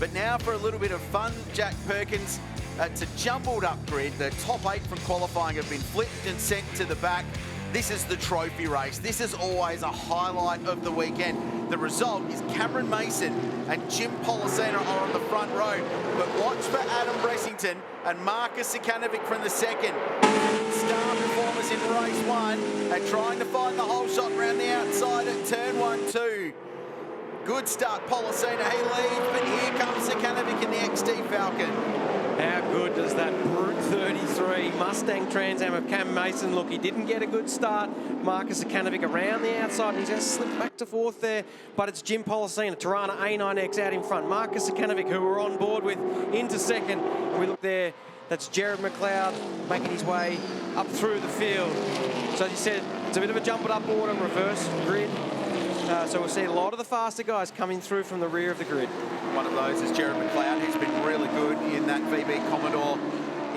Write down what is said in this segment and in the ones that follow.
But now for a little bit of fun, Jack Perkins. It's a jumbled up grid. The top 8 from qualifying have been flipped and sent to the back. This is the trophy race. This is always a highlight of the weekend. The result is Cameron Mason and Jim Polisena are on the front row. But watch for Adam Bressington and Marcus Sukanovic from the second. Star performers in race 1 and trying to find the whole shot around the outside at turn 1-2. Good start, Polisena, he leads, but here comes Sukanovic in the XD Falcon. How good does that Brute 33 Mustang Trans Am of Cam Mason look? He didn't get a good start. Marcus Sukanovic around the outside, and he's going to slip back to 4th there. But it's Jim Polisena, Tirana A9X out in front. Marcus Sukanovic, who we're on board with, into second. And we look there, that's Jared McLeod making his way up through the field. So as you said, it's a bit of a jump it up order, reverse grid. So we'll see a lot of the faster guys coming through from the rear of the grid. One of those is Jared McLeod, who's been really good in that VB Commodore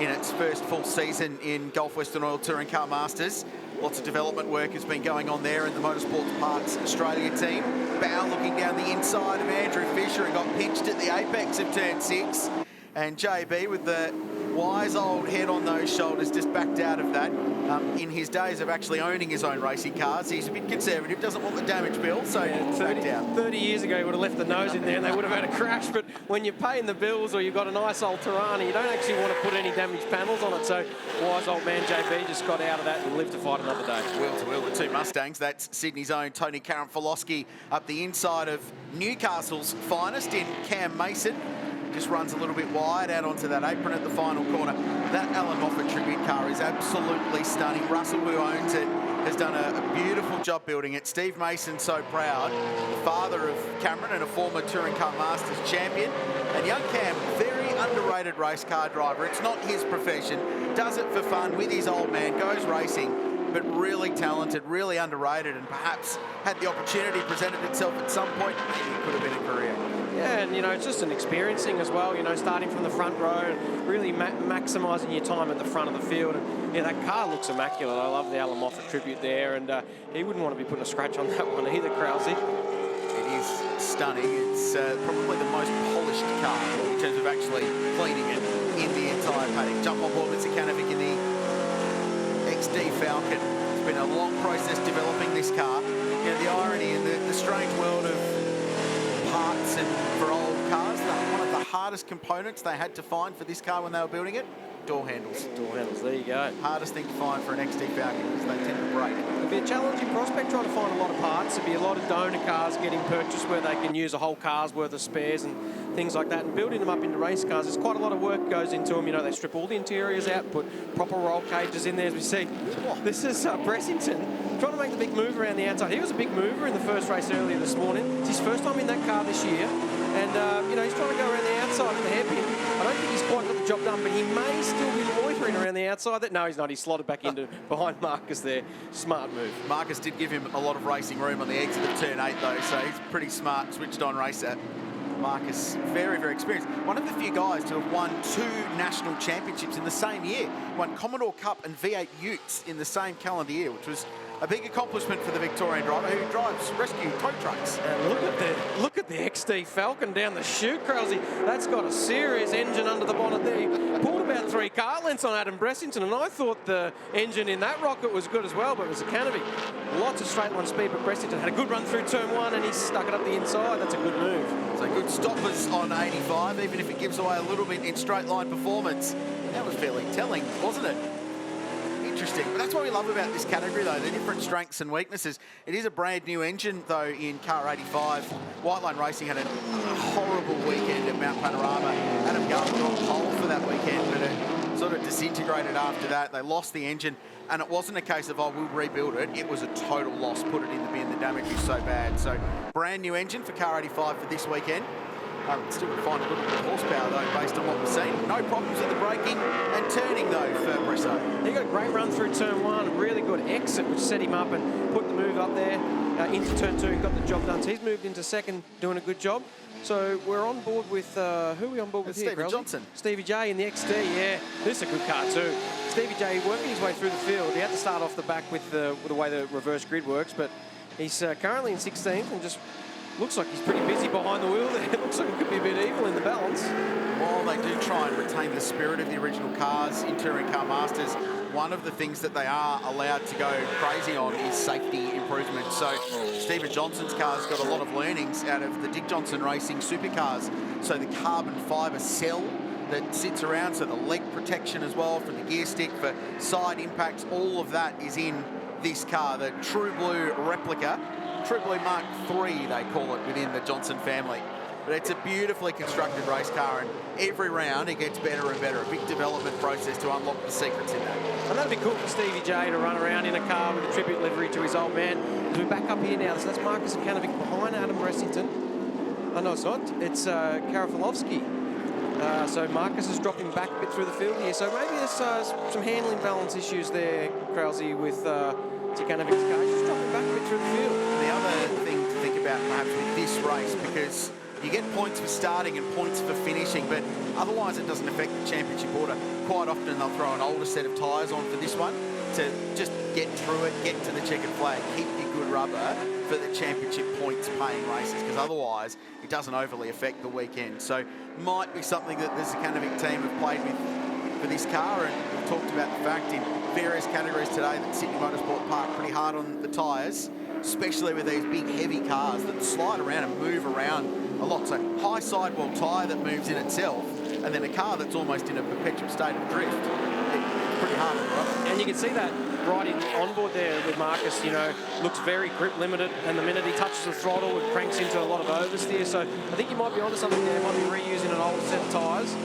in its first full season in Gulf Western Oil Touring Car Masters. Lots of development work has been going on there in the Motorsports Parts Australia team. Bow looking down the inside of Andrew Fisher and got pinched at the apex of turn 6. And JB with the wise old head on those shoulders just backed out of that. In his days of actually owning his own racing cars, he's a bit conservative, doesn't want the damage bill, so yeah, 30 years ago, he would have left the nose in there and they would have had a crash. But when you're paying the bills or you've got a nice old Tirana, you don't actually want to put any damaged panels on it. So wise old man JB just got out of that and lived to fight another day. Wheel to wheel, the 2 Mustangs. That's Sydney's own Tony Karamfilowski up the inside of Newcastle's finest in Cam Mason. Just runs a little bit wide out onto that apron at the final corner. That Alan Moffat tribute car is absolutely stunning. Russell, who owns it, has done a beautiful job building it. Steve Mason, so proud, the father of Cameron and a former Touring Car Masters champion. And young Cam, very underrated race car driver. It's not his profession. Does it for fun with his old man, goes racing, but really talented, really underrated, and perhaps had the opportunity presented itself at some point, maybe it could have been a career. Yeah, and, you know, it's just an experiencing as well, you know, starting from the front row and really maximising your time at the front of the field. And, yeah, that car looks immaculate. I love the Alan Moffat tribute there, and he wouldn't want to be putting a scratch on that one either, Krause. It is stunning. It's probably the most polished car in terms of actually cleaning it in the entire paddock. Jump on board with Sukanovic in the XD Falcon. It's been a long process developing this car. You know, the irony in the strange world of parts and for old cars, one of the hardest components they had to find for this car when they were building it, door handles. Door handles, there you go. Hardest thing to find for an XD Falcon because they tend to break. It'll be a challenging prospect trying to find a lot of parts. There'll be a lot of donor cars getting purchased where they can use a whole car's worth of spares and things like that, and building them up into race cars. There's quite a lot of work goes into them. You know, they strip all the interiors out, put proper roll cages in there, as we see. This is Bressington trying to make the big move around the outside. He was a big mover in the first race earlier this morning. It's his first time in that car this year. And, you know, he's trying to go around the outside of the hairpin. I don't think he's quite got the job done, but he may still be loitering around the outside. No, he's not. He's slotted back into behind Marcus there. Smart move. Marcus did give him a lot of racing room on the exit of turn 8, though, so he's pretty smart, switched on racer. Marcus, very, very experienced. One of the few guys to have won 2 national championships in the same year. Won Commodore Cup and V8 Utes in the same calendar year, which was a big accomplishment for the Victorian driver who drives rescue tow trucks. And look at the XD Falcon down the chute, Krause. That's got a serious engine under the bonnet there. He pulled about 3 car lengths on Adam Bressington, and I thought the engine in that rocket was good as well, but it was a Sukanovic. Lots of straight line speed, but Bressington had a good run through turn 1 and he stuck it up the inside. That's a good move. So good stoppers on 85, even if it gives away a little bit in straight line performance. That was fairly telling, wasn't it? Interesting, but that's what we love about this category though, the different strengths and weaknesses. It is a brand new engine though in car 85. White Line Racing had a horrible weekend at Mount Panorama. Adam Garland got pole for that weekend, but it sort of disintegrated after that. They lost the engine, and it wasn't a case of, oh, we'll rebuild it. It was a total loss, put it in the bin, the damage was so bad. So brand new engine for car 85 for this weekend. Still going to find a little bit of horsepower though, based on what we've seen. No problems with the braking and turning though for Bresso. He got a great run through turn 1, really good exit, which set him up and put the move up there into turn 2 and got the job done. So he's moved into second, doing a good job. So we're on board with, who are we on board with here, Stevie Johnson. Stevie J in the XD, yeah. This is a good car too. Stevie J working his way through the field. He had to start off the back with the way the reverse grid works, but he's currently in 16th and just Looks like he's pretty busy behind the wheel there. It looks like it could be a bit evil in the balance. While they do try and retain the spirit of the original cars in Touring Car Masters, one of the things that they are allowed to go crazy on is safety improvement. So Stephen Johnson's car's got a lot of learnings out of the Dick Johnson Racing supercars. So the carbon fibre cell that sits around, so the leg protection as well from the gear stick for side impacts, all of that is in this car, the True Blue replica. True Blue Mark III, they call it within the Johnson family. But it's a beautifully constructed race car, and every round it gets better and better. A big development process to unlock the secrets in that. And that'd be cool for Stevie J to run around in a car with a tribute livery to his old man. As we're back up here now, so that's Marcus Akanovic behind Adam Bressington. Oh, no, it's not. It's Karafilovsky. So Marcus is dropping back a bit through the field here. So maybe there's some handling balance issues there, Krause, with Tikanovic's car. He's just dropping back a bit through the field. The other thing to think about perhaps with this race, because you get points for starting and points for finishing, but otherwise it doesn't affect the championship order. Quite often they'll throw an older set of tyres on for this one to just get through it, get to the checkered flag, keep your good rubber for the championship points paying races, because otherwise it doesn't overly affect the weekend. So might be something that the Zakanovic team have played with for this car, and we've talked about the fact in various categories today that Sydney Motorsport park pretty hard on the tyres, especially with these big heavy cars that slide around and move around a lot. So high sidewall tyre that moves in itself, and then a car that's almost in a perpetual state of drift. It's pretty hard on the rubber. And you can see that right in onboard there with Marcus, you know, looks very grip limited, and the minute he touches the throttle, it cranks into a lot of oversteer. So I think you might be onto something there. Might be reusing an older set of tyres.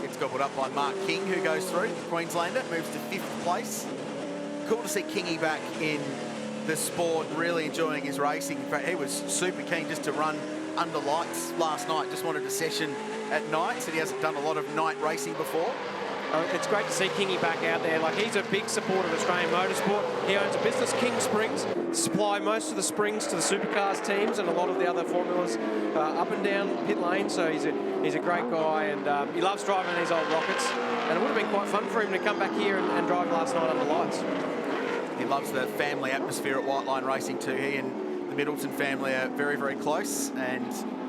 Gets gobbled up by Mark King, who goes through. The Queenslander moves to 5th place. Cool to see Kingy back in the sport, really enjoying his racing. In fact, he was super keen just to run under lights last night. Just wanted a session at night. Said he hasn't done a lot of night racing before. It's great to see Kingy back out there. Like, he's a big supporter of Australian motorsport. He owns a business, King Springs, supply most of the springs to the supercars teams and a lot of the other formulas up and down pit lane. So he's a great guy, and he loves driving these old rockets. And it would have been quite fun for him to come back here and drive last night under lights. He loves the family atmosphere at White Line Racing too. He and the Middleton family are very, very close, and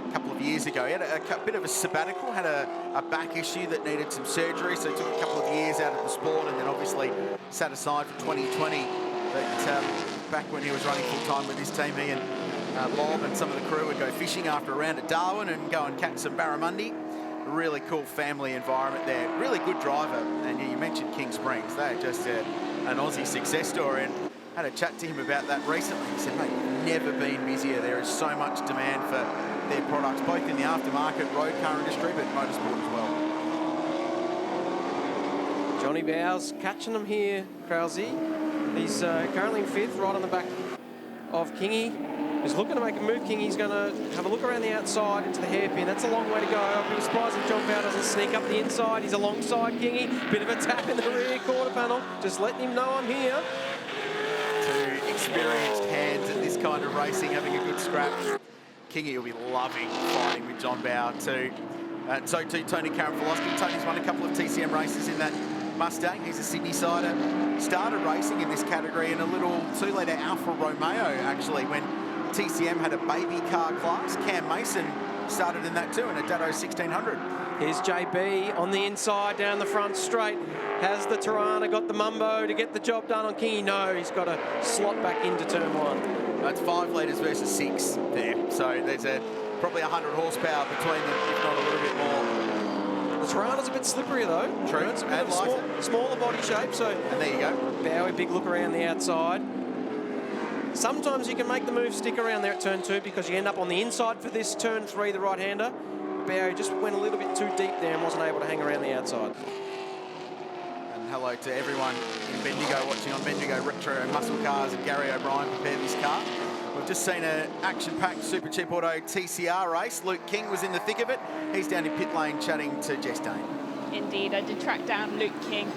a couple of years ago he had a bit of a sabbatical, had a back issue that needed some surgery, so he took a couple of years out of the sport and then obviously sat aside for 2020. But back when he was running full-time with his team, he and Bob and some of the crew would go fishing after a round at Darwin and go and catch some barramundi. A really cool family environment there. Really good driver, and you mentioned King Springs. They're just an Aussie success story, and had a chat to him about that recently. He said, mate, we've never been busier. There is so much demand for their products, both in the aftermarket road car industry, but motorsport as well. Johnny Bowes catching them here, Krause. He's currently in 5th, right on the back of Kingy. He's looking to make a move. Kingy's going to have a look around the outside into the hairpin. That's a long way to go. I'd be surprised if John Bowes doesn't sneak up the inside. He's alongside Kingy. Bit of a tap in the rear quarter panel. Just letting him know I'm here. Two experienced hands at this kind of racing, having a good scrap. Kingy will be loving fighting with John Bowes too. So too Tony Karafilovsky. Tony's won a couple of TCM races in that Mustang. He's a Sydney-sider. Started racing in this category in a little 2-litre Alfa Romeo, actually, when TCM had a baby car class. Cam Mason started in that too, in a Datto 1600. Here's JB on the inside, down the front straight. Has the Tirana got the Mumbo to get the job done on Kingy? No, he's got to slot back into turn 1. That's 5 litres versus 6 there. So there's probably 100 horsepower between them, if not a little bit more. The Tirana's a bit slipperier though. True, It's a bit of a smaller body shape, so. And there you go. Bowie, big look around the outside. Sometimes you can make the move stick around there at turn 2 because you end up on the inside for this turn 3, the right-hander. Bowie just went a little bit too deep there and wasn't able to hang around the outside. And hello to everyone in Bendigo watching on Bendigo Retro and Muscle Cars, and Gary O'Brien prepared this car. We've just seen an action-packed Super Cheap Auto TCR race. Luke King was in the thick of it. He's down in pit lane chatting to Jess Dane. Indeed, I did track down Luke King.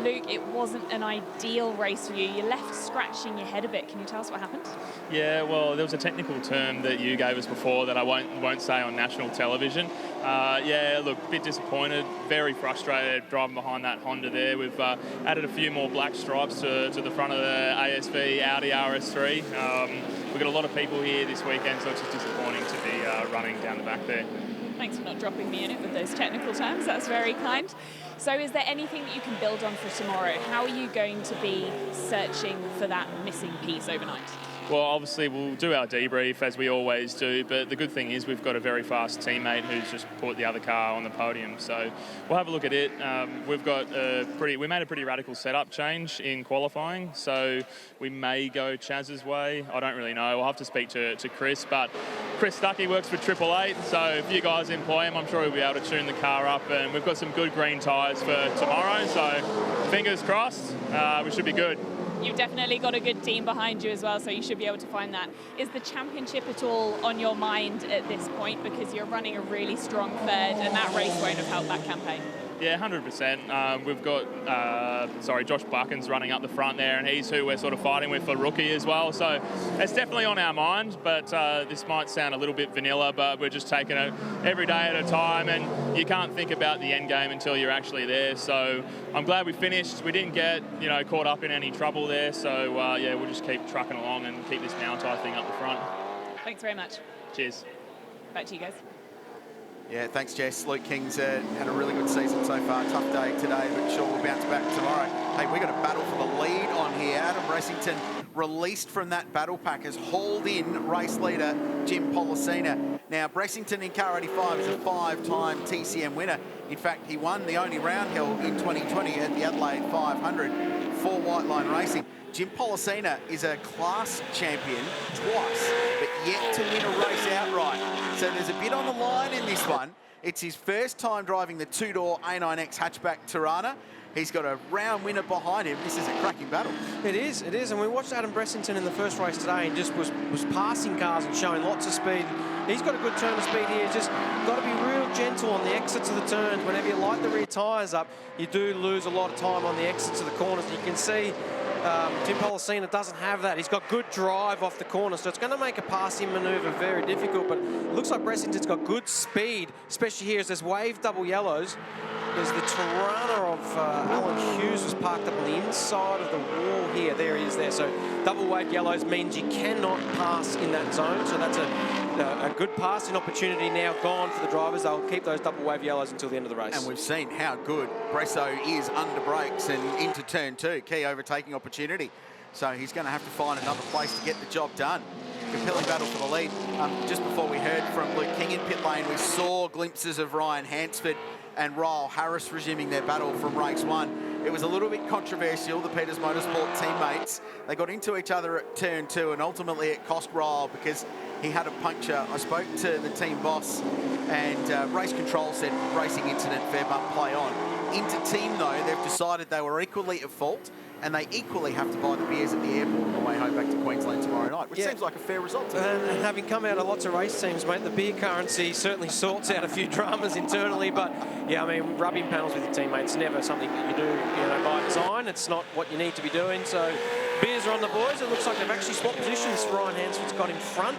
Luke, it wasn't an ideal race for you. You left scratching your head a bit. Can you tell us what happened? Yeah, well, there was a technical term that you gave us before that I won't say on national television. Yeah, look, a bit disappointed, very frustrated driving behind that Honda there. We've added a few more black stripes to the front of the ASV Audi RS3. We've got a lot of people here this weekend, so it's just disappointing to be running down the back there. Thanks for not dropping me in it with those technical terms. That's very kind. So is there anything that you can build on for tomorrow? How are you going to be searching for that missing piece overnight? Well, obviously we'll do our debrief as we always do, but the good thing is we've got a very fast teammate who's just put the other car on the podium. So we'll have a look at it. We made a pretty radical setup change in qualifying, so we may go Chaz's way. I don't really know. We'll have to speak to Chris, but Chris Stuckey works for Triple Eight, so if you guys employ him, I'm sure he'll be able to tune the car up, and we've got some good green tyres for tomorrow, so fingers crossed, we should be good. You've definitely got a good team behind you as well, so you should be able to find that. Is the championship at all on your mind at this point? Because you're running a really strong third, and that race won't have helped that campaign. Yeah, 100%. We've got, Josh Buchan's running up the front there, and he's who we're sort of fighting with for rookie as well. So it's definitely on our mind, but this might sound a little bit vanilla, but we're just taking it every day at a time, and you can't think about the end game until you're actually there. So I'm glad we finished. We didn't get, caught up in any trouble there. So, we'll just keep trucking along and keep this Mount-I thing up the front. Thanks very much. Cheers. Back to you guys. Yeah, thanks, Jess. Luke King's had a really good season so far. Tough day today, but sure we'll bounce back tomorrow. Hey, we got a battle for the lead on here. Adam Bressington, released from that battle pack, has hauled in race leader Jim Pollicina. Now, Bressington in car 85 is a 5-time TCM winner. In fact, he won the only round held in 2020 at the Adelaide 500 for White Line Racing. Jim Pollicina is a class champion twice, but yet to win a race outright. So there's a bit on the line in this one. It's his first time driving the two-door A9X hatchback Tirana. He's got a round winner behind him. This is a cracking battle. It is. And we watched Adam Bressington in the first race today and just was passing cars and showing lots of speed. He's got a good turn of speed here. Just got to be real gentle on the exits of the turns. Whenever you light the rear tyres up, you do lose a lot of time on the exits of the corners. You can see Jim Pollicina doesn't have that. He's got good drive off the corner, so it's going to make a passing manoeuvre very difficult, but it looks like Bressington's got good speed, especially here as there's wave double yellows. There's the Tirana of Alan Hughes was parked up on the inside of the wall here. There he is there. So double wave yellows means you cannot pass in that zone, so that's a good passing opportunity now gone for the drivers. They'll keep those double wave yellows until the end of the race. And we've seen how good Bresso is under brakes and into turn two. Key overtaking opportunity. So he's going to have to find another place to get the job done. Compelling battle for the lead. Just before we heard from Luke King in pit lane, we saw glimpses of Ryan Hansford and Ryle Harris resuming their battle from race one. It was a little bit controversial, the Peters Motorsport teammates. They got into each other at turn two, and ultimately it cost Ryle because he had a puncture. I spoke to the team boss, and race control said racing incident, fair bump, play on. Into team though, they've decided they were equally at fault, and they equally have to buy the beers at the airport on the way home back to Queensland tomorrow night, which seems like a fair result to me. And having come out of lots of race teams, mate, the beer currency certainly sorts out a few dramas internally, but yeah, I mean, rubbing panels with your teammates is never something that you do, by design. It's not what you need to be doing, so beers are on the boys. It looks like they've actually swapped positions. Ryan Hansford's got in front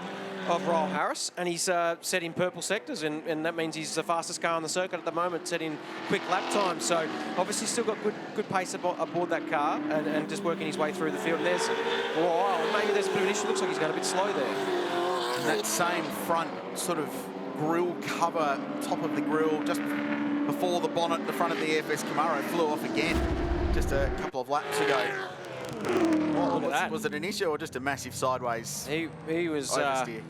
of Ryle Harris, and he's set in purple sectors, and that means he's the fastest car on the circuit at the moment, set in quick lap time. So obviously still got good pace aboard that car, and just working his way through the field. And there's Ryle, maybe there's a bit of an issue. Looks like he's going a bit slow there. And that same front sort of grille cover, top of the grille, just before the bonnet, the front of the EFS Camaro flew off again just a couple of laps ago. Was it an issue or just a massive sideways? He was oversteer?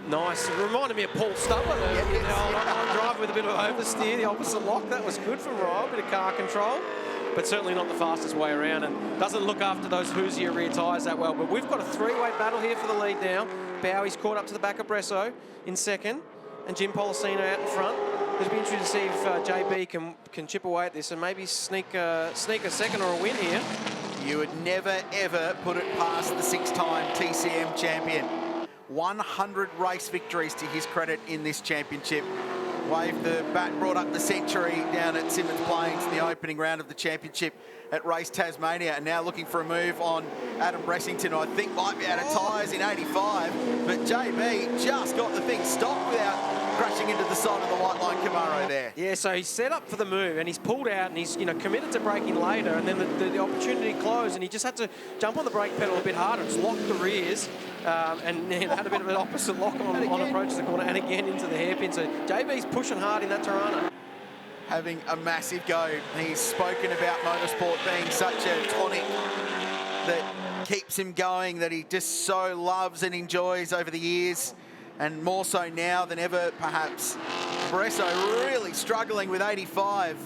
Nice. It reminded me of Paul Stubber. I drive with a bit of oversteer, the opposite lock. That was good from Ryle, a bit of car control, but certainly not the fastest way around, and doesn't look after those Hoosier rear tyres that well. But we've got a three-way battle here for the lead now. Bowie's caught up to the back of Bresso in second, and Jim Pollicina out in front. It'll be interesting to see if JB can chip away at this and maybe sneak a second or a win here. You would never, ever put it past the six-time TCM champion. 100 race victories to his credit in this championship. Waved the bat, brought up the century down at Simmons Plains in the opening round of the championship at Race Tasmania, and now looking for a move on Adam Bressington, who I think might be out of tyres in 85. But JB just got the thing stopped without crashing into the side of the white line Camaro there. Yeah, so he's set up for the move and he's pulled out and he's committed to braking later, and then the opportunity closed and he just had to jump on the brake pedal a bit harder. It's locked the rears and had a bit of an opposite lock on approach to the corner and again into the hairpin. So JB's pushing hard in that Tirana. Having a massive go. He's spoken about motorsport being such a tonic that keeps him going, that he just so loves and enjoys over the years, and more so now than ever, perhaps. Bresso really struggling with 85.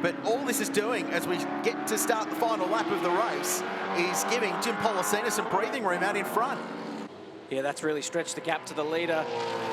But all this is doing, as we get to start the final lap of the race, is giving Jim Pollicina some breathing room out in front. Yeah, that's really stretched the gap to the leader.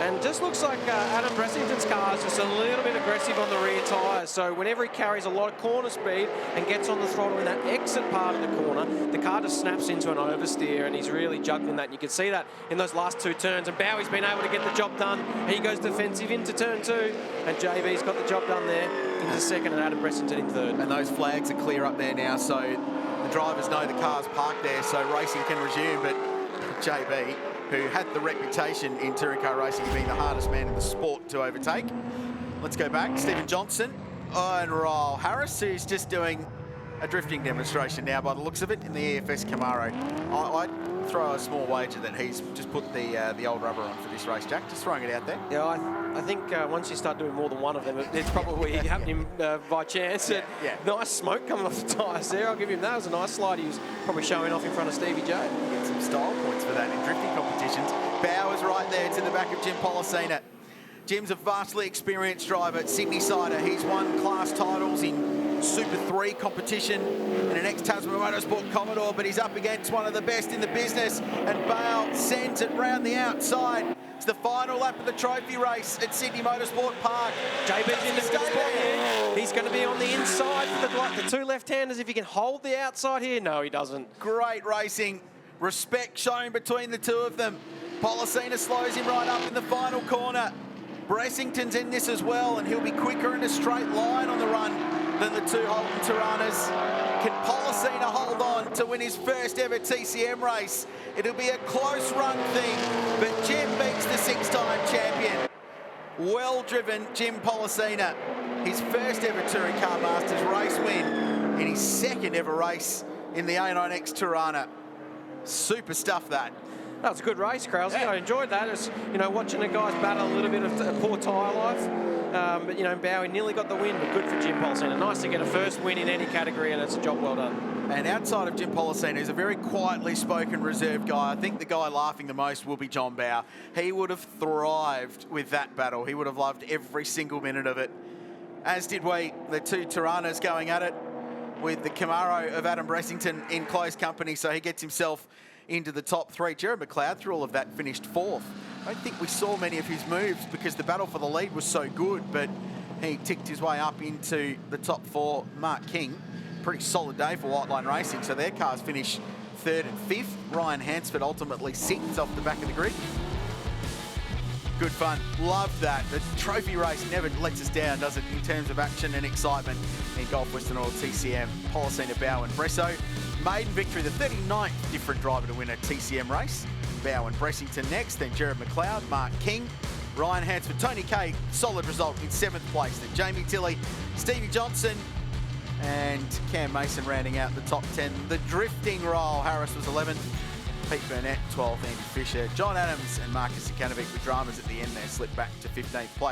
And just looks like Adam Bressington's car is just a little bit aggressive on the rear tyres. So whenever he carries a lot of corner speed and gets on the throttle in that exit part of the corner, the car just snaps into an oversteer, and he's really juggling that. And you can see that in those last two turns. And Bowie's been able to get the job done. And he goes defensive into turn 2. And JB's got the job done there into second, and Adam Bressington in third. And those flags are clear up there now, so the drivers know the car's parked there, so racing can resume. But JB, who had the reputation in touring car racing of being the hardest man in the sport to overtake. Let's go back. Stephen Johnson and Raul Harris, who's just doing a drifting demonstration now by the looks of it in the EFS Camaro. I'd throw a small wager that he's just put the old rubber on for this race, Jack. Just throwing it out there. Yeah, I think once you start doing more than one of them, it's probably happening by chance. Yeah. Nice smoke coming off the tyres there. I'll give him that. It was a nice slide. He was probably showing off in front of Stevie J. Get some style points for that in drifting competitions. Bowers right there to the back of Jim Pollicina. Jim's a vastly experienced driver at Sydney Cider. He's won class titles in Super 3 competition in an ex-Tasman Motorsport Commodore, but he's up against one of the best in the business, and Bale sends it round the outside. It's the final lap of the trophy race at Sydney Motorsport Park. JB's in the good spot here. He's going to be on the inside for the two left-handers. If he can hold the outside here. No, he doesn't. Great racing. Respect shown between the two of them. Pollicina slows him right up in the final corner. Bressington's in this as well, and he'll be quicker in a straight line on the run than the two Holden Tiranas. Can Pollicina hold on to win his first ever TCM race? It'll be a close run thing, but Jim beats the 6-time champion. Well driven Jim Pollicina. His first ever Touring Car Masters race win in his second ever race in the A9X Tirana. Super stuff that. That was a good race, Krause. I enjoyed that. It's, watching the guys battle a little bit of poor tyre life. But, Bowie nearly got the win, but good for Jim Pollicina. Nice to get a first win in any category, and it's a job well done. And outside of Jim Pollicina, he's a very quietly spoken, reserved guy. I think the guy laughing the most will be John Bowe. He would have thrived with that battle. He would have loved every single minute of it. As did we, the two Tiranas going at it, with the Camaro of Adam Bressington in close company, so he gets himself into the top 3. Jared McLeod, through all of that, finished 4th. I don't think we saw many of his moves because the battle for the lead was so good, but he ticked his way up into the top 4. Mark King, pretty solid day for White Line Racing, so their cars finish 3rd and 5th. Ryan Hansford ultimately 6th off the back of the grid. Good fun. Love that. The trophy race never lets us down, does it, in terms of action and excitement in Gulf Western Oil TCM. Pollicina, Bowe and Bresso. Maiden victory, the 39th different driver to win a TCM race. Bowe and Bressington next, then Jared McLeod, Mark King, Ryan Hansford, Tony Kay, solid result in 7th place. Then Jamie Tilley, Stevie Johnson, and Cam Mason rounding out the top 10. The drifting Raul Harris was 11th. Pete Burnett, 12th, Andy Fisher, John Adams and Marcus Sikanovic with dramas at the end there, slipped back to 15th place.